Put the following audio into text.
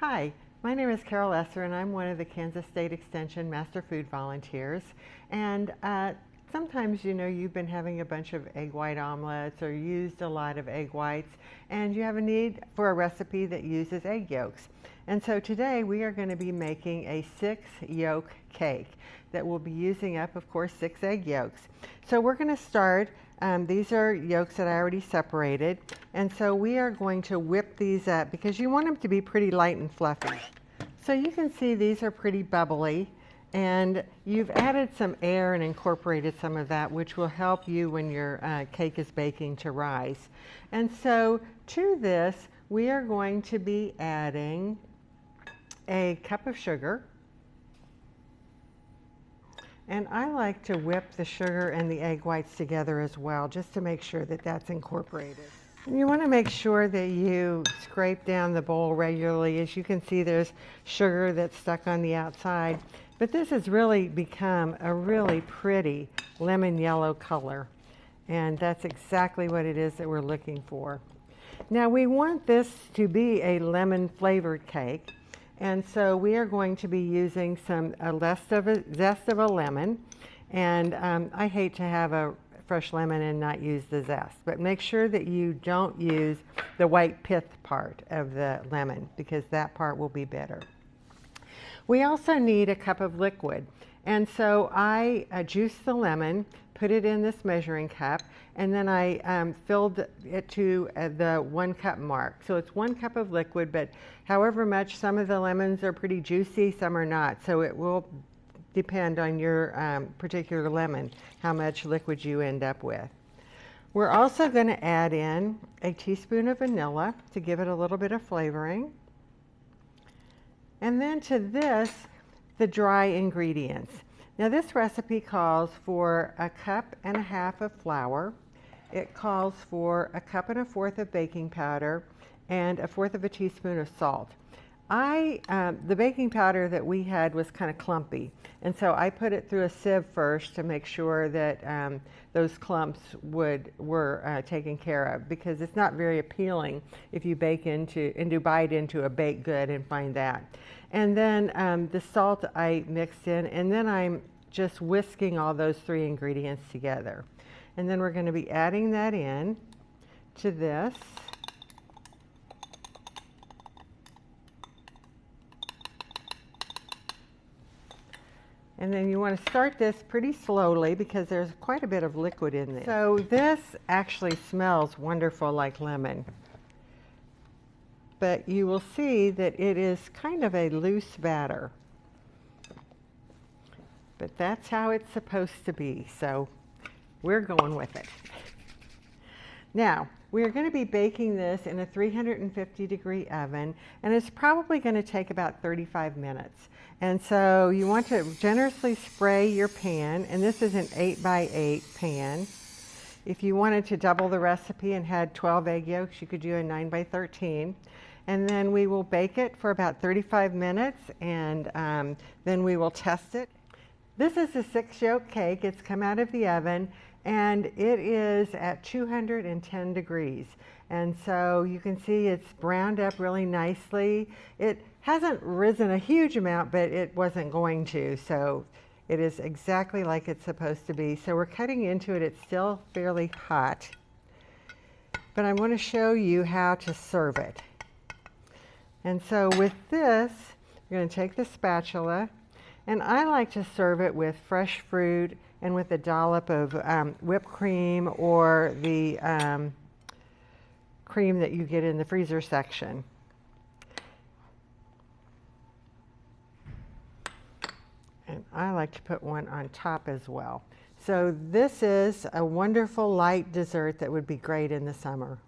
Hi, my name is Carol Esser and I'm one of the Kansas State Extension Master Food Volunteers. And sometimes, you've been having a bunch of egg white omelets or used a lot of egg whites, and you have a need for a recipe that uses egg yolks. And so today we are going to be making a 6-yolk cake that will be using up, of course, 6 egg yolks. So we're going to start. These are yolks that I already separated, and so we are going to whip these up because you want them to be pretty light and fluffy. So you can see these are pretty bubbly, and you've added some air and incorporated some of that, which will help you when your cake is baking to rise. And so to this, we are going to be adding a cup of sugar. And I like to whip the sugar and the egg whites together as well, just to make sure that that's incorporated. And you want to make sure that you scrape down the bowl regularly. As you can see, there's sugar that's stuck on the outside. But this has really become a really pretty lemon yellow color. And that's exactly what it is that we're looking for. Now we want this to be a lemon flavored cake. And so we are going to be using some zest of a lemon. And I hate to have a fresh lemon and not use the zest, but make sure that you don't use the white pith part of the lemon because that part will be bitter. We also need a cup of liquid. And so I juiced the lemon, put it in this measuring cup, and then I filled it to the 1 cup mark. So it's 1 cup of liquid, but however much, some of the lemons are pretty juicy, some are not. So it will depend on your particular lemon, how much liquid you end up with. We're also going to add in a teaspoon of vanilla to give it a little bit of flavoring. And then to this, the dry ingredients. Now this recipe calls for 1.5 cups of flour. It calls for 1 1/4 cups of baking powder and 1/4 teaspoon of salt. The baking powder that we had was kind of clumpy, and so I put it through a sieve first to make sure that those clumps were taken care of, because it's not very appealing if you bite into a baked good and find that. And then the salt I mixed in, and then I'm just whisking all those 3 ingredients together. And then we're going to be adding that in to this. And then you want to start this pretty slowly because there's quite a bit of liquid in there. So this actually smells wonderful like lemon. But you will see that it is kind of a loose batter. But that's how it's supposed to be, so we're going with it. Now, we're going to be baking this in a 350-degree oven, and it's probably going to take about 35 minutes. And so you want to generously spray your pan, and this is an 8x8 pan. If you wanted to double the recipe and had 12 egg yolks, you could do a 9x13. And then we will bake it for about 35 minutes, and then we will test it. This is a 6-yolk cake. It's come out of the oven, and it is at 210 degrees. And so you can see it's browned up really nicely. It hasn't risen a huge amount, but it wasn't going to. So it is exactly like it's supposed to be. So we're cutting into it. It's still fairly hot. But I want to show you how to serve it. And so with this, you're going to take the spatula, and I like to serve it with fresh fruit and with a dollop of whipped cream or the cream that you get in the freezer section. And I like to put one on top as well. So this is a wonderful light dessert that would be great in the summer.